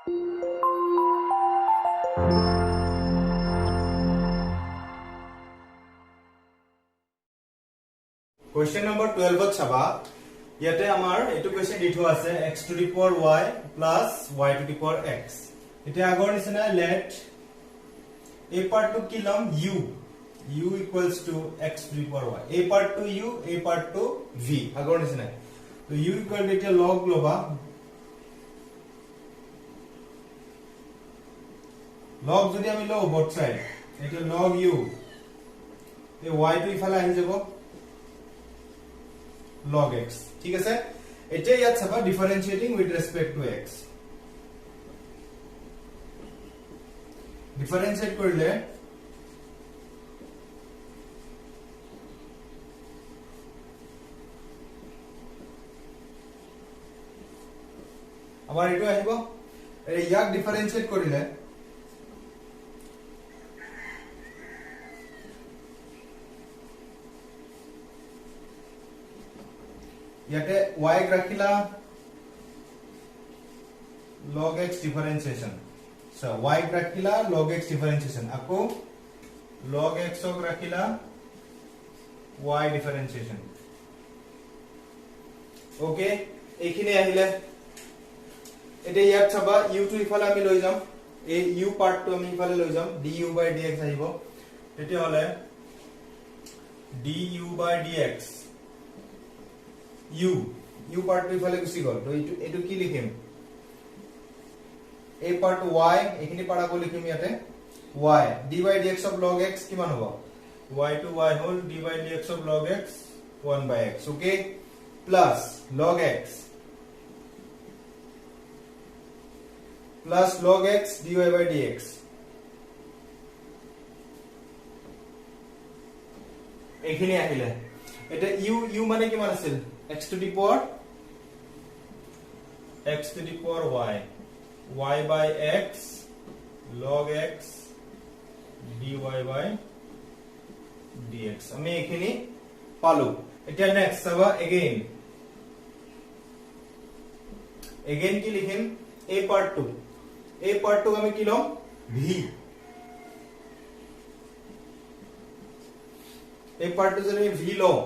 Question number 12 চাবা ইয়াতে আমাৰ এটো কোৱেশ্চন দি থোৱা আছে x to the power y plus y to the power x এটা আগৰ নিচিনা let a part to কি লম u equals to x to the power y a part to u a part to v আগৰ নিচিনা তো u equal to এটা log লবা log যদি আমি লও both side এটা log u এই y to ইফালে আহি যাব log x ঠিক আছে এটা ইয়াত চাবা differentiating with respect to x differentiate কৰিলে আমাৰ এটো আহিব ইয়াক differentiate কৰিলে ইয়াতে y ৰাখিলা log x differentiation so y ৰাখিলা log x differentiation আকৌ log x ক ৰাখিলা y differentiation ওকে এইখিনি আহিলে এটা ইয়াত চাবা u টু ইফালে আমি লৈ যাম এই u পার্ট টু আমি ইফালে লৈ যাম du by dx আহিব তেতিয়া হলে du by dx u part to ইফালে গুছি গল তো এটো কি লিখিম a part to y এখিনি পাৰাব লিখিম ইয়াতে y d by dx of log x কিমান হ'ব y to y whole d by dx of log x 1 by x okay plus log x plus log x dy by dx এখিনি আহিলে এটা u মানে কিমান আছিল x to the power y y by x log x dy by dx আমি এখিনি পালো এটা নেক্সট চাবা again কি লিখিম a part 2 আমি কি লম v a part 2 যদি v লও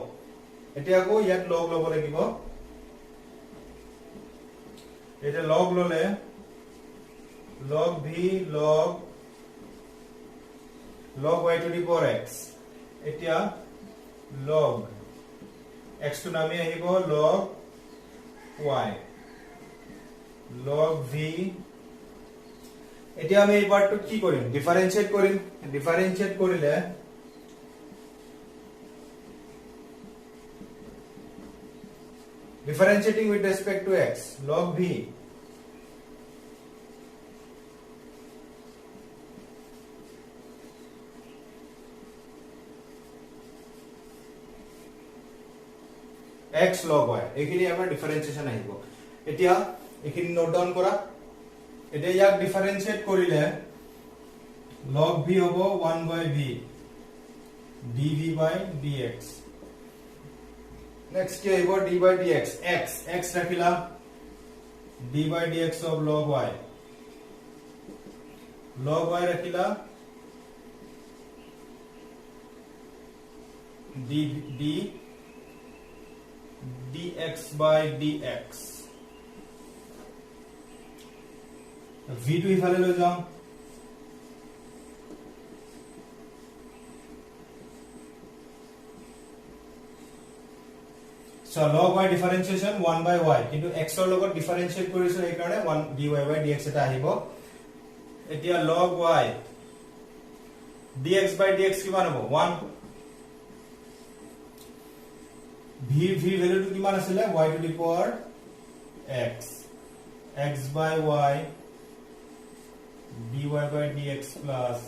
এতিয়া আকৌ ইয়াত log লব লাগিব এটা log ললে log v log y to the power x এতিয়া log x to নামি আহিব log y log v এতিয়া আমি এই পার্টটো কি কৰিম ডিফাৰেন্সিয়েট কৰিলে differentiating with respect to x log v x log y এখিনি আমাৰ ডিফাৰেন্সিয়েশন আহিব এতিয়া এখিনি নোট ডাউন কৰা এটা ইয়াক ডিফাৰেন্সিয়েট কৰিলে log v হ'ব 1 by v dv by dx next কি আহিব d by dx x ৰাখিলা d by dx of log y ৰাখিলা dx by dx v to ইফালে লৈ যাম so log y differentiation 1 by y কিন্তু x ৰ লগত ডিফাৰেন্সিয়েট কৰিছো এই কাৰণে 1 dy by dx এটা আহিব এতিয়া log y dx by dx কিমান হ'ব 1 v ভ্যালু টু কিমান আছিল y to the power x by y dy by dx plus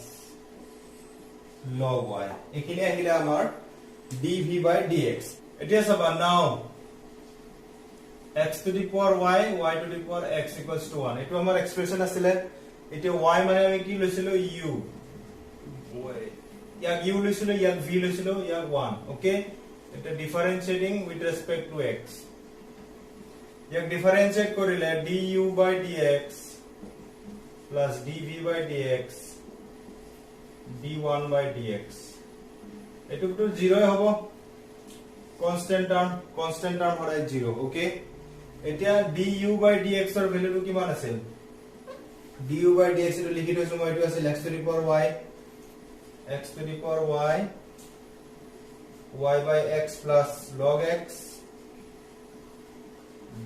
log y এখিনি আহিলে আমাৰ dv by dx এতিয়া চাবা নাও x to the power y to the power x equals to 1 এটো আমাৰ এক্সপ্ৰেশন আছিল এতিয়া y মানে আমি কি লৈছিলো u ইয়াক u লৈছিলো ইয়াক v লৈছিলো ইয়াক 1 ওকে এটা differentiating with respect to x ইয়াক ডিফারেন্সিয়েট কৰিলে du by dx plus dv by dx d1 by dx এটুক তো 0 হ'ব constant term হৰাই 0 ওকে এতিয়া du by dx ৰ ভ্যালুটো কিমান আছে du by dx এটো লিখি থৈছো মই এটো আছে x to the power y y by x plus log x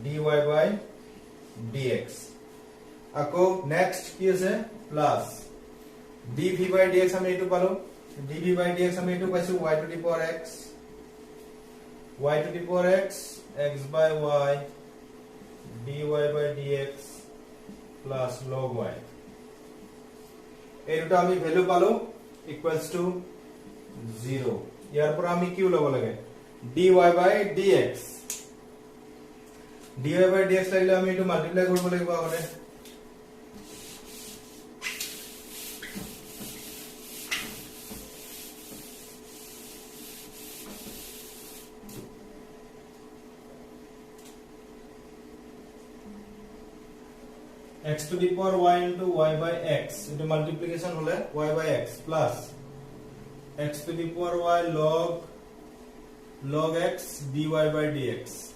dy by dx আকৌ next কি আছে plus dv by dx আমি এটো পালো dv by dx আমি এটো পাইছো y to the power x x by y dy by dx plus log y এই দুটো আমি ভ্যালু পালো equals to 0 ইয়াৰ পৰা আমি কি উলাব লাগে dy by dx লাগিলে আমি এটো মাল্টিপ্লাই কৰিব লাগিব আগতে x to the power y into y by x into multiplication hole y by x plus x to the power y log x dy by dx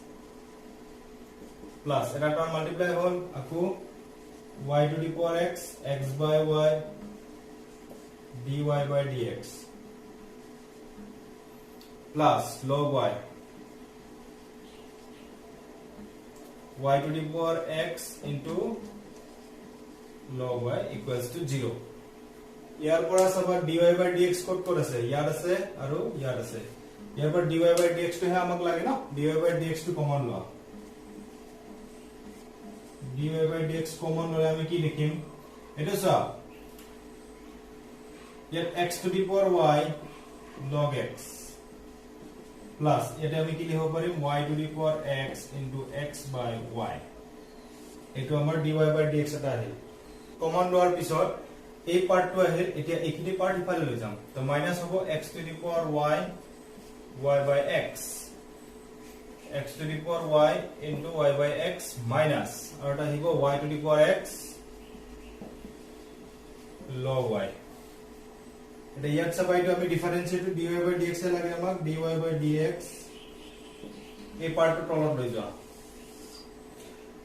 plus eta term multiply hol aku y to the power x x by y dy by dx plus log y to the power x into log y equals to 0 ইয়াৰ পৰা সবা dy by dx কত আছে ইয়াৰ আছে আৰু ইয়াৰ আছে ইয়াৰ পৰা dy by dx টো হে আমাক লাগে না dy by dx টো কমন লোৱা dy by dx কমন ললে আমি কি লিখিম এটা সা ইয়াত x to the power y log x plus এটা আমি কি লিখিব পাৰিম y to the power x into x by y এটো আমাৰ dy by dx এটা আহিল কমন লোৱাৰ পিছত এই পাৰ্টটো আহিল এতিয়া এইখিনি পাৰ্ট ইফালে লৈ যাম তো মাইনাস হ'ব x to the power y by x to the power y into y by x minus আৰু এটা আহিব y to the power x log y এটা ইয়াত সবাইটো আমি ডিফাৰেন্সিয়েট dy by dx এ লাগে আমাক dy by dx এই পাৰ্টটো তলত লৈ যোৱা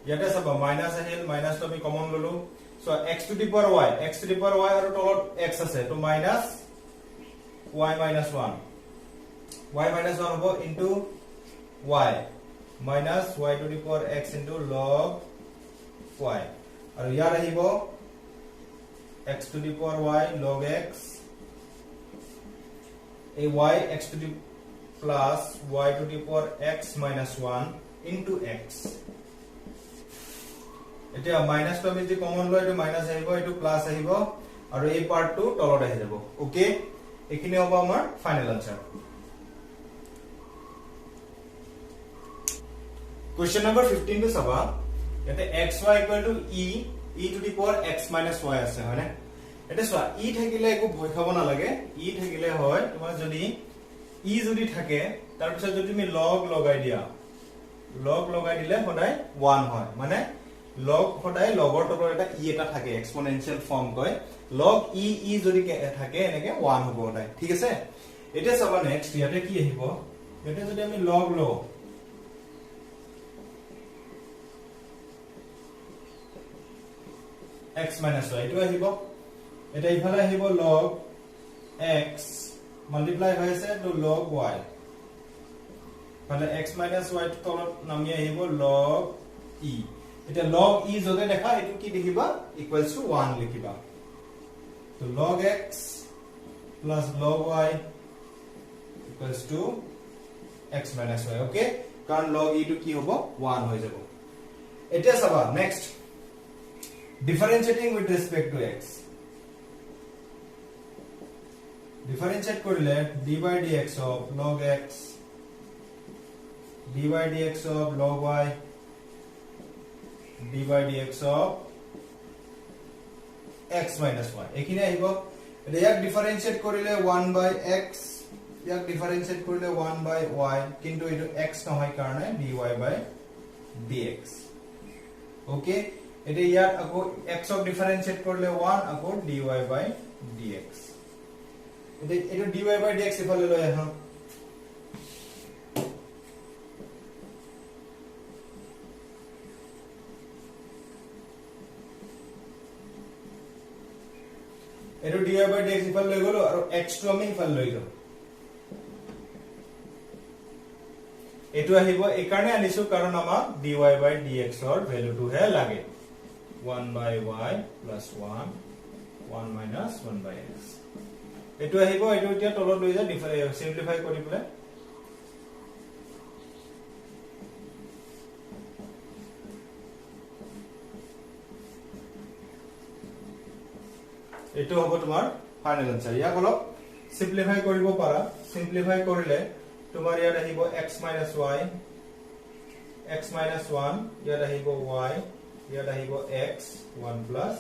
ইয়াতে সবা মাইনাস আহিল মাইনাসটো আমি কমন ললো so x to the power y আৰু তলত x আছে তো minus y minus 1 হ'ব into y minus y to the power x into log y আৰু ইয়াৰ আহিব x to the power y log x a y x to the plus y to the power x minus 1 into x এতিয়া minus টো আমি যে common লয় এটো minus আহিব এটো প্লাস আহিব আৰু এই পাৰ্টটো তলত আহি যাব ওকে এখিনি হ'ব আমাৰ ফাইনাল আনসাৰ কোৱেশ্চন নম্বৰ 15 টো চাবা ইয়াতে xy e to the power x minus y আছে হয়নে এটা চোৱা e থাকিলে একো ভয় খাব না লাগে e থাকিলে হয় তোমাৰ যদি e যদি থাকে তাৰ পিছত যদি তুমি log লগাই দিলে সদায় 1 হয় মানে log সদায় লগৰ তলৰ এটা e এটা থাকে এক্সপোনেনশিয়াল ফৰ্ম কয় log e যদি থাকে এনেকে 1 হ'ব সদায় ঠিক আছে এটা চাবা নেক্সট ইয়াতে কি আহিব ইয়াতে যদি আমি log লো x minus y এটো আহিব এটা ইফালে আহিব log x মাল্টিপ্লাই হৈ আছে তো log y মানে x minus y টো তলত নামি আহিব log e এটা log e যদি দেখা এটো কি লিখিবা ইকুয়ালস টু 1 লিখিবা তো log x plus log y equals to x minus y okay কারণ log e টো কি হ'ব 1 হৈ যাব এটা চাবা next differentiating with respect to x differentiate কৰিলে d by dx of log x d by dx of log y d by dx of x minus y এখিনি আহিব ইয়াক ডিফারেন্সিয়েট কৰিলে 1 by x ইয়াক ডিফাৰেন্সিয়েট কৰিলে 1 by y কিন্তু এটো x নহয় কাৰণে dy by dx ওকে এটা ইয়াত আকৌ x ক ডিফারেন্সিয়েট করলে 1 আকৌ dy by dx এটা dy by dx ইফালে লৈ আহা এটা dy by dx ইফালে লৈ গলো আৰু x টো আমি ইফালে লৈ যাম এটো আহিব এই কাৰণে আনিছো কাৰণ আমাক dy by dx ৰ ভ্যালুটো হে লাগে 1 by y plus 1 1 minus 1 by x এটো আহিব এটো এতিয়া তলত লৈ যা সিম্পলিফাই কৰি পেলাই এটো হ'ব তোমাৰ ফাইনাল আনসাৰ ইয়াক অলপ সিম্পলিফাই কৰিব পাৰা সিম্পলিফাই কৰিলে তোমাৰ ইয়াত আহিব x minus y x minus 1 ইয়াত আহিব y ইয়াত আহিব x 1 plus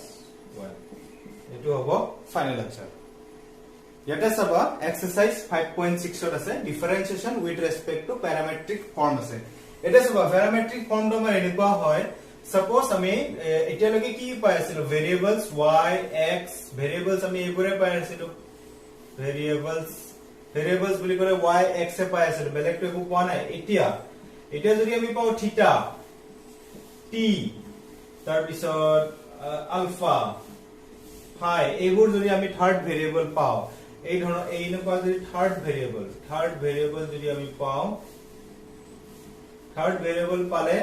y এটো হ'ব ফাইনাল আনসার ইয়াতে চাবা এক্সারসাইজ 5.6 ত আছে differentiation with respect to parametric form আছে এটা চাবা প্যারামেট্রিক ফর্মটো আমাৰ এনেকুৱা হয় সাপোজ আমি এতিয়ালৈকে কি পাই আছিলো ভেৰিয়েবলস y x ভেৰিয়েবলস আমি এইবোৰে পাই আছিলো ভেৰিয়েবলস বুলি ক'লে y x এ পাই আছিলো বেলেগটো একো পোৱা নাই এতিয়া যদি আমি পাও থিটা t তাৰ পিছত আলফা ফাই এইবোৰ যদি আমি থাৰ্ড ভেৰিয়েবল পাও এই ধৰণৰ এইনকুৱা যদি থাৰ্ড ভেৰিয়েবল যদি আমি পাও থাৰ্ড ভেৰিয়েবল পালে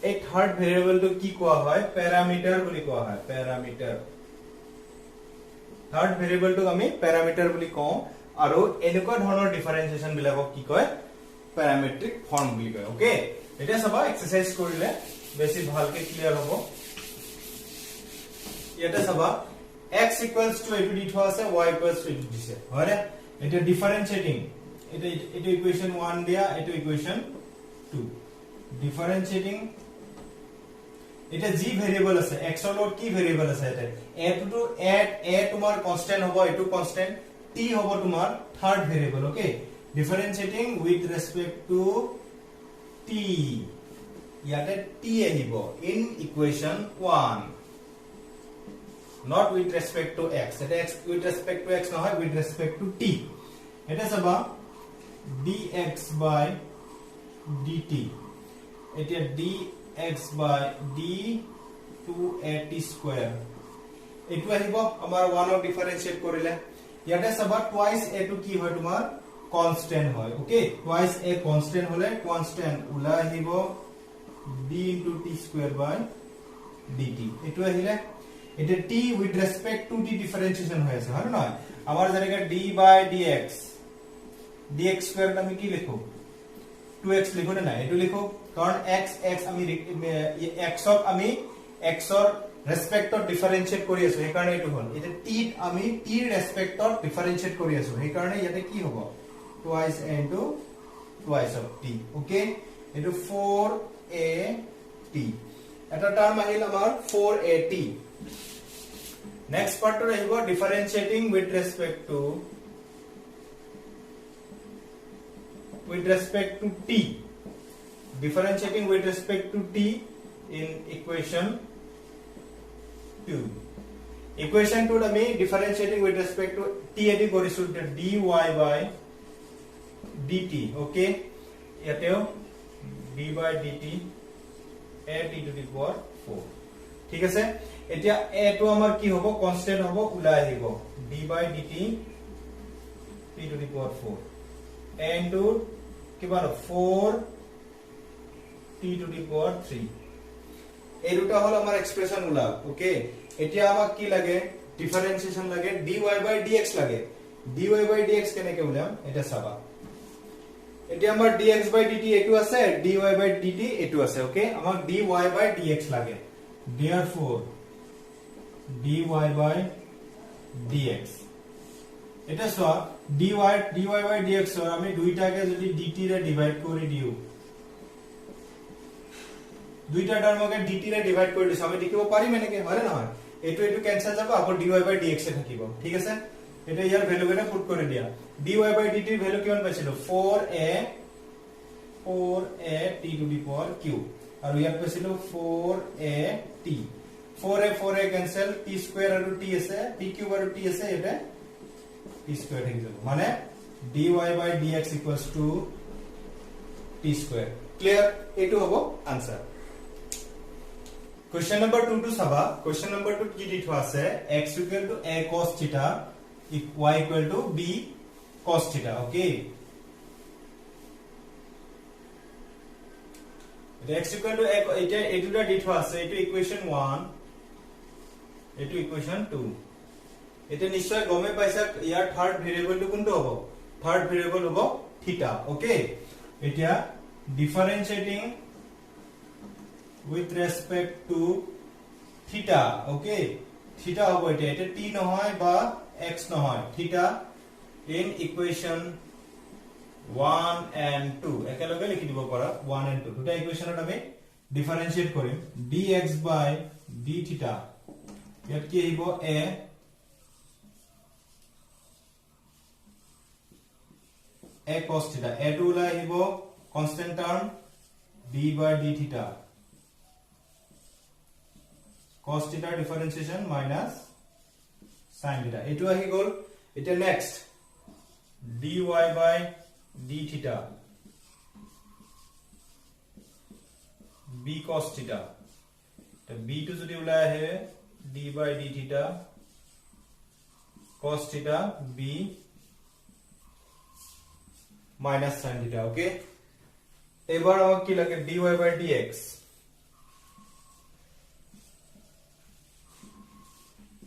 এই থাৰ্ড ভেৰিয়েবলটো কি কোৱা হয় প্যাৰামিটাৰ বুলি কোৱা হয় প্যাৰামিটাৰ থাৰ্ড ভেৰিয়েবলটো আমি প্যাৰামিটাৰ বুলি কওঁ আৰু এনেকুৱা ধৰণৰ ডিফাৰেন্সিয়েশন বিলাকক কি কয় প্যাৰামেট্ৰিক ফৰ্ম বুলি কয় ওকে এটা সবা এক্সাৰসাইজ কৰিলে বেছি ভালকে ক্লিয়াৰ হ'ব ইয়াতে সবা x equals to এটো দি থোৱা আছে y equals to এটো দিছে হয়নে এটা ডিফারেন্সিয়েটিং এটা ইকুয়েশন 1 দিয়া এটা ইকুয়েশন 2 ডিফারেন্সিয়েটিং এটা জি ভেরিয়েবল আছে x ৰ লগত কি ভেৰিয়েবল আছে এটা a তোমাৰ কনস্ট্যান্ট হ'ব এটো কনস্ট্যান্ট t হ'ব তোমাৰ third variable okay differentiating with respect to t ইয়াতে t আহিব in equation 1 not with respect to x এটা x with respect to x নহয় with respect to t এটা সবা dx by dt এটা dx by d 2at square এটো আহিব আমাৰ 1 অফ ডিফাৰেন্সিয়েট কৰিলে ইয়াতে সবা টুৱাইস a টো কি হয় তোমাৰ কনস্ট্যান্ট হয় ওকে টুৱাইস a কনস্ট্যান্ট হলে কনস্ট্যান্ট উলা আহিব d into t square by dt এটো আহিলে এটা t with respect to t differentiation হৈ আছে হয় না আমাৰ যেনেকে d by dx square আমি কি লিখো 2x লিখো না এটো লিখো কারণ x আমি x ক আমি x ৰ ৰেসপেক্টত ডিফাৰেন্সিয়েট কৰি আছো এই কাৰণে এটো হল এটা t আমি t ৰ ৰেসপেক্টত ডিফাৰেন্সিয়েট কৰি আছো এই কাৰণে ইয়াতে কি হ'ব twice a into twice of t okay এটো 4at এটা টার্ম আহিল আমাৰ 4at next part to rahibo differentiating with respect to t differentiating with respect to t in equation 2 equation 2 ami differentiating with respect to t edi korisu dy by dt okay yateo d by dt a t to the power 4 ঠিক আছে এতিয়া a টো আমাৰ কি হ'ব constant হ'ব উলাই আহিব d by dt t to the power 4 a into কিমান 4 t to the power 3 এই দুটা হল আমাৰ এক্সপ্রেশন উলাল ওকে এতিয়া আমাক কি লাগে ডিফারেন্সিয়েশন লাগে dy by dx লাগে dy by dx কেনেকে উলাম এটা চাবা এতিয়া আমাৰ dx by dt এটো আছে dy by dt এটো আছে ওকে আমাক dy by dx লাগে therefore dy by dx এটা সো dy by dx আমি দুইটাকে যদি dt ৰে ডিভাইড কৰি দিও দুইটা টাৰ্মকে dt ৰে ডিভাইড কৰি দিছো আমি দেখিব পাৰিম এনেকে হয় না এটো ক্যান্সেল যাব আকৌ dy by dx এ থাকিব ঠিক আছে এটা ইয়াৰ ভ্যালু কেনে পুট কৰি দিয়া dy by dt ভ্যালু কিমান পাইছিলো 4a t to the power q আৰু ইয়াত পাইছিলো 4at 4a cancel t square আৰু t আছে t cube আৰু t আছে এটা t square থাকি যাব মানে dy by dx equals to t square clear এটো হ'ব answer question number 2 to saba question number 2 কি দি থোৱা আছে x equal to a cos theta y equal to b cos theta okay x equal to এটা এটুটা দি থোৱা আছে এটো equation 1 এটো ইকুয়েশন 2 এটা নিশ্চয় গমে পাইছা ইয়াৰ থাৰ্ড ভেৰিয়েবল টো কোনটো হ'ব থাৰ্ড ভেৰিয়েবল হ'ব থিটা ওকে এতিয়া differentiating with respect to theta okay theta hobo eta t nohoy ba x nohoy theta in equation 1 and 2 ekaloge likhi dibo para 1 and 2 duta equation ot ami differentiate korim dx by d theta yat ki hibo a cos theta a to la hibo constant term d by d theta cos theta differentiation minus sin theta etu ahi gol eta next dy by d theta b cos theta to b to jodi ulai ahe d by d theta cos theta b minus sin theta okay ebar amok ki lage dy by dx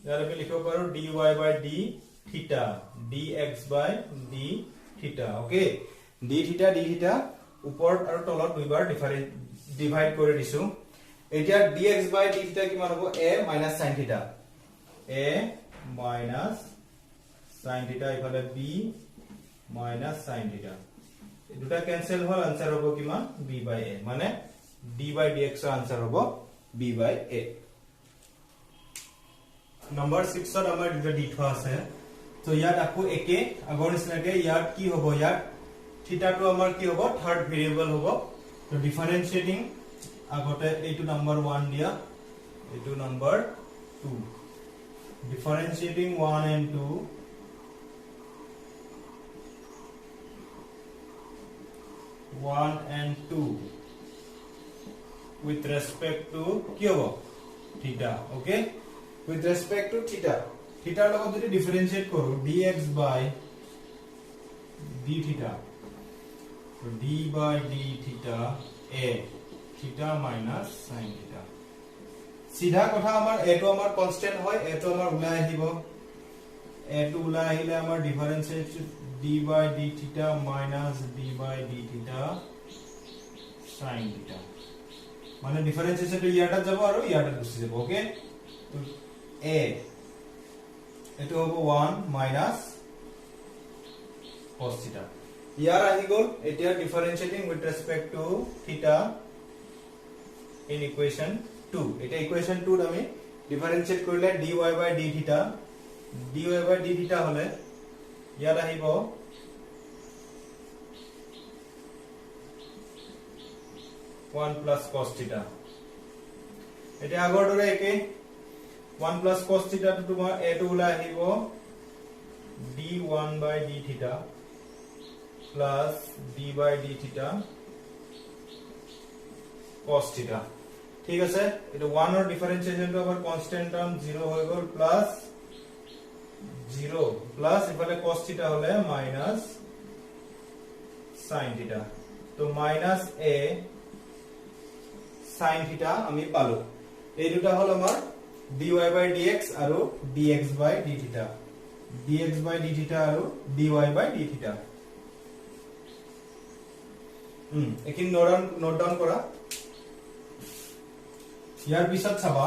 यार पे लिखो करो dy by d theta dx by d theta okay d theta ऊपर আৰু তলত দুইবাৰ divide কৰি দিছো এতিয়া dx by d theta কিমান হ'ব a minus sin theta a minus sin theta ইফালে b minus sin theta এই দুটা ক্যান্সেল হ'ল आंसर হ'ব কিমান b by a মানে d by dx ৰ आंसर হ'ব b by a नंबर 6 ত আমাৰ দুটা দি থোৱা আছে তো ইয়াত আকো একে আগৰ নিচিনাকে ইয়াত কি হ'ব ইয়াত থিটা টো আমাৰ কি হ'ব থাৰ্ড ভেৰিয়েবল হ'ব তো ডিফারেন্সিয়েটিং আগতে এইটো নাম্বার 1 দিয়া এইটো number 2 differentiating 1 and 2 1 and 2 with respect to কি হ'ব theta okay with respect to theta theta লগত যদি ডিফারেন্সিয়েট করো dx by d theta so d by d theta a theta minus sin theta সিধা কথা আমাৰ a to আমাৰ constant হয় a to আমাৰ উলাই আহিব a to উলাই আহিলে আমাৰ differentiate d by d theta minus d by d theta sin theta মানে ডিফারেন্সিয়েশন তো ইয়াটা যাব আৰু ইয়াটা গুছি যাব ওকে তো a এটো হ'ব 1 minus cos theta ইয়াৰ আহি গল এতিয়া ডিফারেন্সিয়েটিং উইথ রেসপেক্ট টু থিটা ইন ইকুয়েশন 2 এটা ইকুয়েশন 2 আমি ডিফারেন্সিয়েট কৰিলে dy by d theta হলে ইয়াত আহিব 1 plus cos theta এটা আগৰ দৰে একে 1 plus cos theta to tomar a to ula hibo d1 by d theta plus d by d theta cos theta ঠিক আছে এটা 1 or differentiation to our constant term 0 hoy gol plus 0 plus ifale cos theta hole minus sin theta to minus a sin theta ami palo ei duta hol amar dy by dx আৰু dx by d theta আৰু dy by d theta একিন note down কৰা ইয়াৰ পিছত চাবা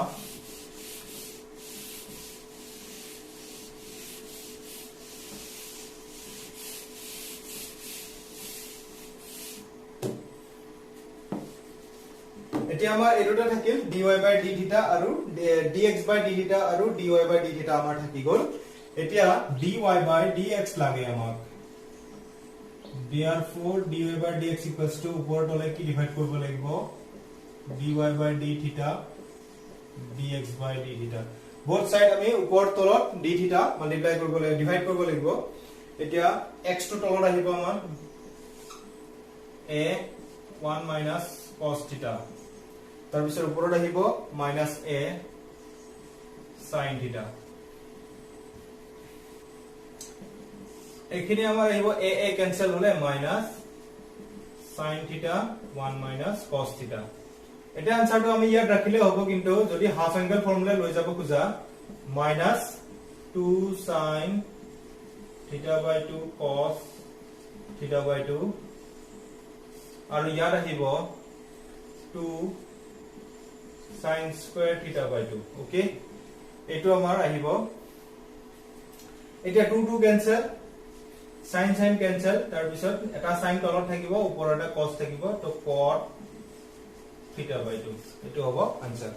এতিয়া আমাৰ এটোটা থাকিল dy by d theta আৰু dx by d theta আৰু dy by d theta আমাৰ থাকি গল এতিয়া dy by dx লাগে আমাক therefore dy by dx equals to উপৰ তলে কি ডিভাইড কৰিব লাগিব dy by d theta dx by d theta both side আমি উপৰ তলত d theta মাল্টিপ্লাই কৰিব লাগিব ডিভাইড কৰিব লাগিব এতিয়া x টো তলত আহিব আমাৰ a 1 minus cos theta তাৰ পিছত ওপৰত আহিব minus a sin theta এখিনি আমাৰ আহিব a cancel হলে minus sin theta 1 minus cos theta এটা আনসারটো আমি ইয়াত ৰাখিলে হ'ব কিন্তু যদি হাফ এঙ্গেল ফর্মুলা লৈ যাব খুজা minus 2 sin theta by 2 cos theta by 2 আৰু ইয়াত আহিব 2 sin square theta by 2 okay এটো আমাৰ আহিব এতিয়া 2 2 ক্যান্সেল sin sin ক্যান্সেল তাৰ পিছত এটা sin তলত থাকিব ওপৰত এটা cos থাকিব তো cot theta by 2 এটো হ'ব আনসার